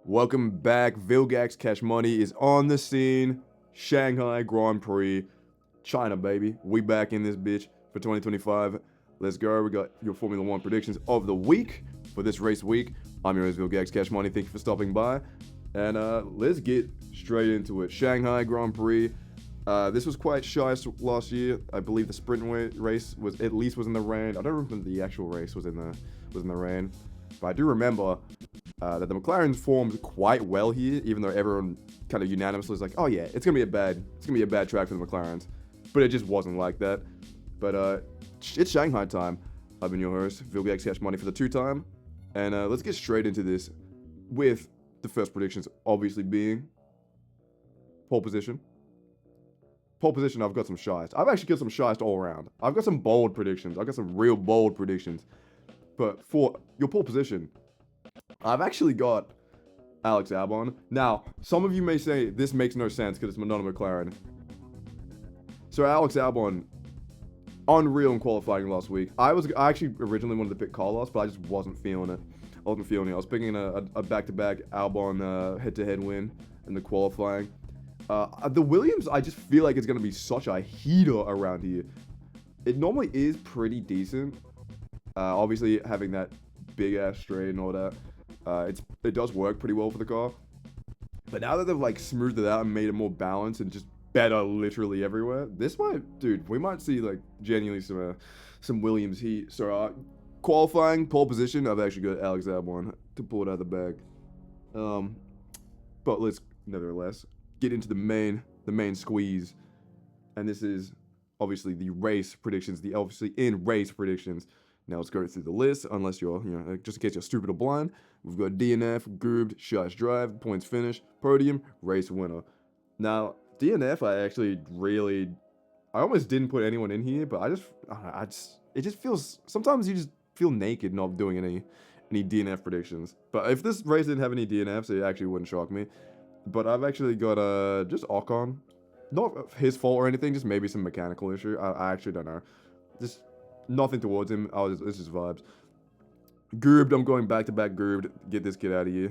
Welcome back. Vilgax Cash Money is on the scene. Shanghai Grand Prix. China, baby. We back in this bitch for 2025. Let's go. We got your Formula One predictions of the week for this race week. I'm your host, Vilgax Cash Money. Thank you for stopping by. And let's get straight into it. Shanghai Grand Prix. This was quite shy last year. I believe the sprint race was in the rain. I don't remember if the actual race was in the rain, but I do remember that the McLarens formed quite well here, even though everyone kind of unanimously was like, "Oh yeah, it's gonna be a bad track for the McLarens," but it just wasn't like that. But it's Shanghai time. I've been your host, Vilgax Cash Money for the 2-time, and let's get straight into this with the first predictions, obviously being pole position. Pole position, I've got some shies. I've actually got some shies all around. I've got some bold predictions. I've got some real bold predictions. But for your pole position, I've actually got Alex Albon. Now, some of you may say this makes no sense because it's not a McLaren. So Alex Albon, unreal in qualifying last week. I actually originally wanted to pick Carlos, but I just wasn't feeling it. I was picking a back-to-back Albon head-to-head win in the qualifying. The Williams, I just feel like it's going to be such a heater around here. It normally is pretty decent. Obviously, having that big-ass straight and all that, it does work pretty well for the car. But now that they've, like, smoothed it out and made it more balanced and just better literally everywhere, we might see, like, genuinely some Williams heat. So, qualifying, pole position, I've actually got Alex Albon to pull it out of the bag. But let's, nevertheless, get into the main squeeze, and this is obviously the race predictions, Now let's go through the list, unless you're, just in case you're stupid or blind. We've got DNF, Grooved, Shush Drive, Points Finish, Podium, Race Winner. Now, DNF, I almost didn't put anyone in here, but it just feels, sometimes you just feel naked not doing any DNF predictions. But if this race didn't have any DNFs, it actually wouldn't shock me. But I've actually got just Ocon. Not his fault or anything, just maybe some mechanical issue. I actually don't know. Just nothing towards him. It's just vibes. Grooved, I'm going back-to-back Grooved. Get this kid out of here.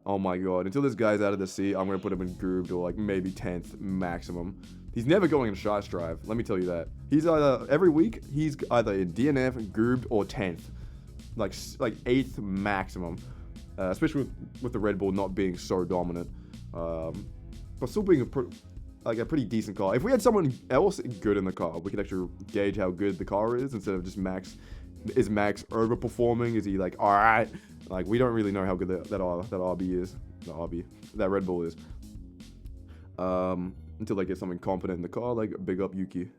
Oh my god. Until this guy's out of the seat, I'm going to put him in Grooved or like maybe 10th maximum. He's never going in Shy Drive, let me tell you that. He's every week, he's either in DNF, Grooved, or 10th. Like 8th maximum. Especially with the Red Bull not being so dominant. But still being a pretty decent car. If we had someone else good in the car, we could actually gauge how good the car is instead of just Max. Is Max overperforming? Is he like, all right? Like, we don't really know how good that RB is. That Red Bull is. Until they get something competent in the car, like big up Yuki.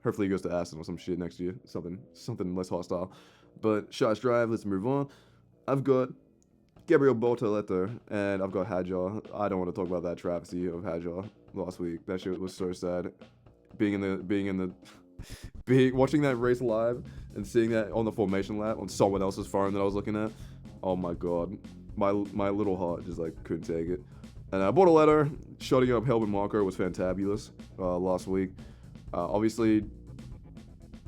Hopefully he goes to Aston or some shit next year. Something less hostile. But Shots Drive, let's move on. I've got Gabriel Bortoleto, and I've got Hadjar. I don't want to talk about that travesty of Hadjar last week. That shit was so sad. Watching that race live and seeing that on the formation lap on someone else's phone that I was looking at. Oh my god, my little heart just like couldn't take it. And Bortoleto shutting up Helmut Marko was fantabulous last week. Obviously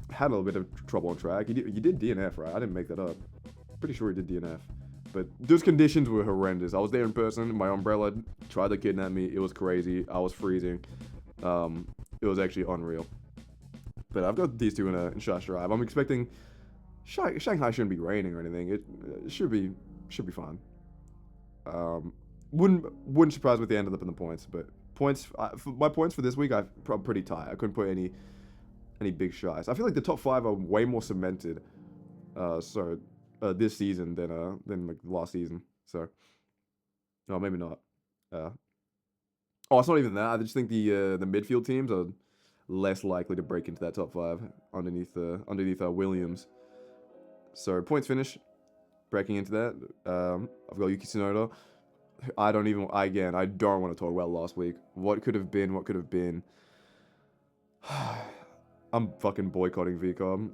had a little bit of trouble on track. You did DNF, right? I didn't make that up. Pretty sure he did DNF. But those conditions were horrendous. I was there in person. My umbrella tried to kidnap me. It was crazy. I was freezing. It was actually unreal. But I've got these two in Shush Drive. I'm expecting Shanghai shouldn't be raining or anything. It should be fine. Wouldn't surprise me if they ended up in the points. But my points for this week, I'm pretty tight. I couldn't put any big shies. I feel like the top 5 are way more cemented. This season than like last season. So, no, maybe not. It's not even that. I just think the midfield teams are less likely to break into that top 5 underneath Williams. So points finish, breaking into that. I've got Yuki Tsunoda. I don't want to talk about last week. What could have been. I'm fucking boycotting VCOM.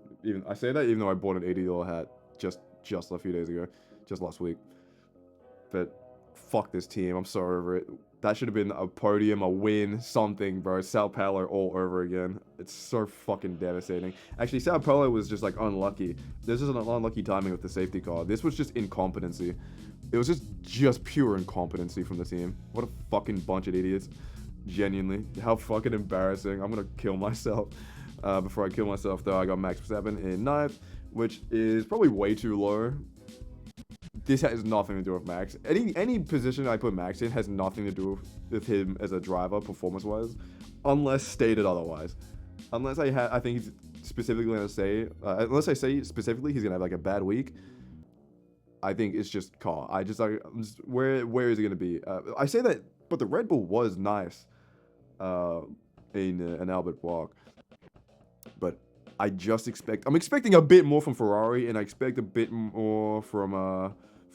I say that even though I bought an $80 hat just a few days ago, just last week. But fuck this team, I'm so over it. That should have been a podium, a win, something, bro. Sao Paulo all over again. It's so fucking devastating. Actually, Sao Paulo was just like unlucky. This is an unlucky timing with the safety car. This was just incompetency. It was just pure incompetency from the team. What a fucking bunch of idiots. Genuinely. How fucking embarrassing. I'm gonna kill myself. Before I kill myself, though, I got Max 7 in 9th, which is probably way too low. This has nothing to do with Max. Any position I put Max in has nothing to do with him as a driver, performance-wise, unless stated otherwise. Unless I think he's specifically gonna say, unless I say specifically he's gonna have like a bad week. I think it's just car. Where is he gonna be? I say that, but the Red Bull was nice, in an Albert block. But I'm expecting a bit more from Ferrari, and I expect a bit more from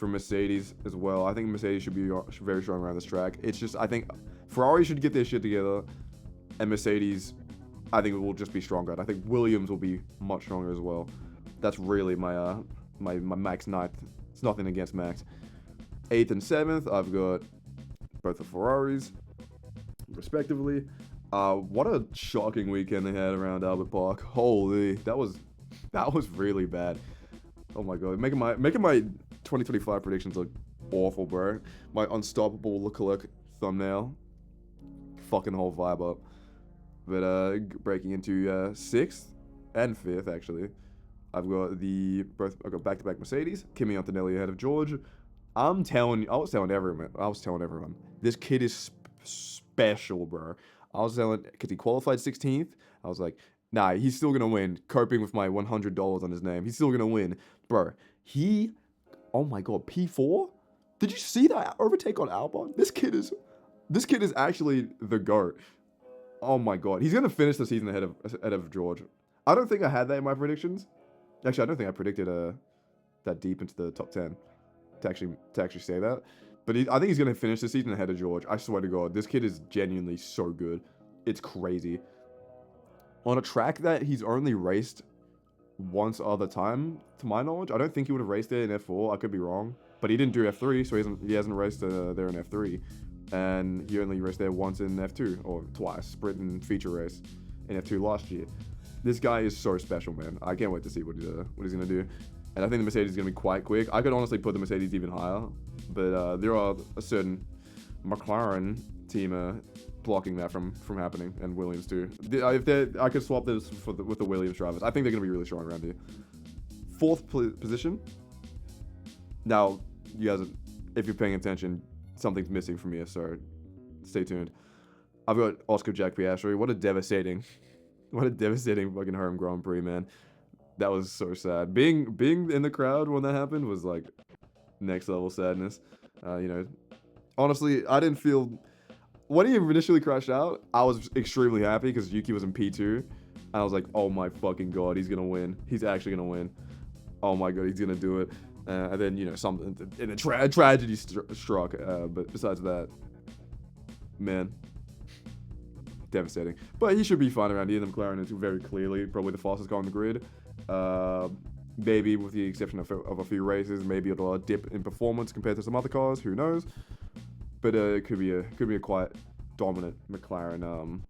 Mercedes as well. I think Mercedes should be very strong around this track. It's just, I think Ferrari should get their shit together, and Mercedes, I think it will just be stronger. And I think Williams will be much stronger as well. That's really my Max 9th. It's nothing against Max. 8th and 7th, I've got both the Ferraris, respectively. What a shocking weekend they had around Albert Park. Holy, that was really bad. Oh my god, making my 2025 predictions look awful, bro. My unstoppable look thumbnail, fucking whole vibe up. But breaking into 6th and 5th actually, I've got back-to-back Mercedes. Kimi Antonelli ahead of George. I was telling everyone, this kid is special, bro. I was telling, because he qualified 16th, I was like, nah, he's still gonna win. Coping with my $100 on his name, he's still gonna win, bro. Oh my god, P4? Did you see that overtake on Albon? This kid is actually the GOAT. Oh my god, he's gonna finish the season ahead of George. I don't think I had that in my predictions. Actually, I don't think I predicted that deep into the top 10 to actually say that. But I think he's going to finish the season ahead of George. I swear to God, this kid is genuinely so good. It's crazy. On a track that he's only raced once other time, to my knowledge, I don't think he would have raced there in F4. I could be wrong. But he didn't do F3, so he hasn't raced there in F3. And he only raced there once in F2, or twice, sprint and feature race in F2 last year. This guy is so special, man. I can't wait to see what he's going to do. And I think the Mercedes is going to be quite quick. I could honestly put the Mercedes even higher. But there are a certain McLaren team blocking that from happening, and Williams too. I could swap this with the Williams drivers. I think they're going to be really strong around here. 4th position. Now, you guys, if you're paying attention, something's missing from here, so stay tuned. I've got Oscar Jack Piastri. What a devastating fucking home Grand Prix, man. That was so sad. Being in the crowd when that happened was like next level sadness. Honestly, I didn't feel, when he initially crashed out, I was extremely happy because Yuki was in P2. And I was like, oh my fucking god, he's gonna win. He's actually gonna win. Oh my god, he's gonna do it. And then, something in a tragedy struck. But besides that, man, devastating. But he should be fine around here. The McLaren is very clearly probably the fastest car on the grid. Maybe with the exception of a few races, maybe it'll dip in performance compared to some other cars. Who knows? But it could be a quite dominant McLaren.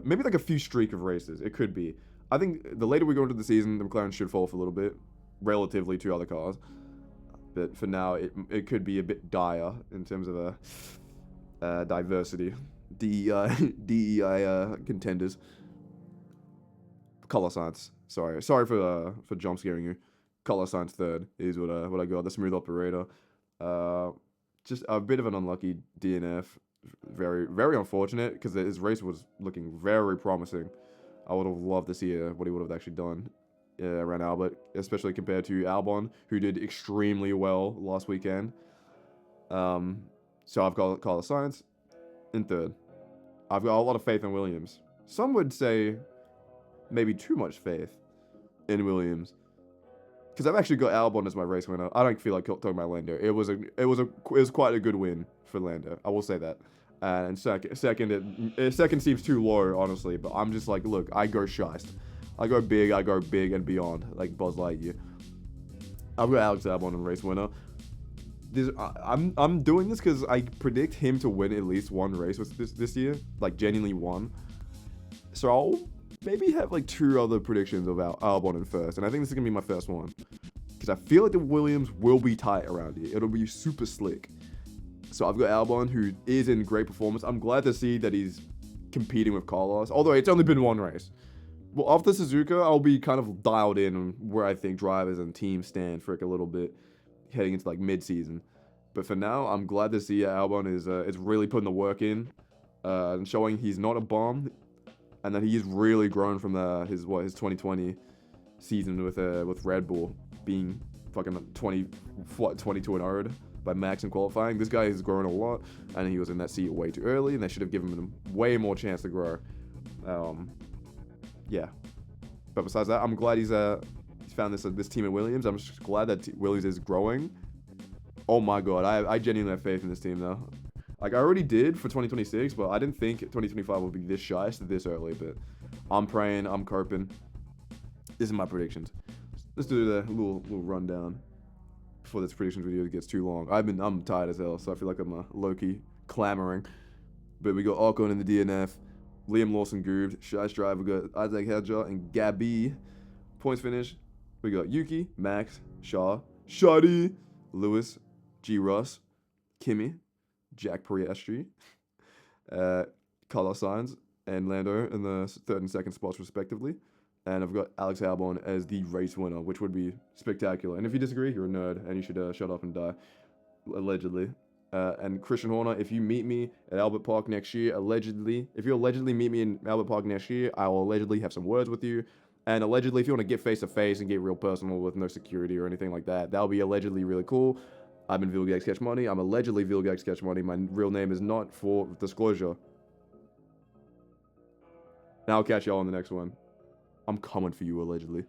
Maybe like a few streak of races. It could be. I think the later we go into the season, the McLaren should fall off a little bit, relatively to other cars. But for now, it could be a bit dire in terms of diversity. DEI contenders. Color science. Sorry for jump scaring you. Color science 3rd is what I got. The smooth operator. Just a bit of an unlucky DNF. Very, very unfortunate because his race was looking very promising. I would have loved to see what he would have actually done around Albert, especially compared to Albon, who did extremely well last weekend. So I've got color science in 3rd. I've got a lot of faith in Williams. Some would say maybe too much faith in Williams, because I've actually got Albon as my race winner. I don't feel like talking about Lando. It was quite a good win for Lando. I will say that. And second seems too low, honestly. But I'm just like, look, I go shiest. I go big and beyond, like Buzz Lightyear. I've got Alex Albon in race winner. I'm doing this because I predict him to win at least one race with this year, like genuinely one. So I'll maybe have like 2 other predictions about Albon in first, and I think this is gonna be my first one. because I feel like the Williams will be tight around here. It'll be super slick. So I've got Albon, who is in great performance. I'm glad to see that he's competing with Carlos, although it's only been one race. Well, after Suzuka, I'll be kind of dialed in on where I think drivers and teams stand for like a little bit, heading into like mid-season. But for now, I'm glad to see Albon is really putting the work in, and showing he's not a bomb, and that he's really grown from his 2020 season with Red Bull being fucking 22-0 by Max in qualifying. This guy has grown a lot, and he was in that seat way too early, and they should have given him way more chance to grow. Yeah. But besides that, I'm glad he's found this team at Williams. I'm just glad that Williams is growing. Oh my god, I genuinely have faith in this team now. Like, I already did for 2026, but I didn't think 2025 would be this shy this early. But I'm praying, I'm coping. This is my predictions. Let's do the little rundown before this predictions video gets too long. I'm tired as hell, so I feel like I'm low-key clamoring. But we got Ocon in the DNF, Liam Lawson grooved, Shice Drive, we got Isaac Hedger and Gabi. Points finish, we got Yuki, Max, Shaw, Shadi, Lewis, G. Russ, Kimmy, Jack Priestri, Carlos Sainz, and Lando in the third and second spots respectively. And I've got Alex Albon as the race winner, which would be spectacular. And if you disagree, you're a nerd, and you should shut up and die, allegedly. And Christian Horner, if you meet me at Albert Park next year, if you allegedly meet me in Albert Park next year, I will allegedly have some words with you. And allegedly, if you want to get face-to-face and get real personal with no security or anything like that, that'll be allegedly really cool. I've been Vilgax Catch Money. I'm allegedly Vilgax Catch Money. My real name is not for disclosure. Now I'll catch y'all on the next one. I'm coming for you, allegedly.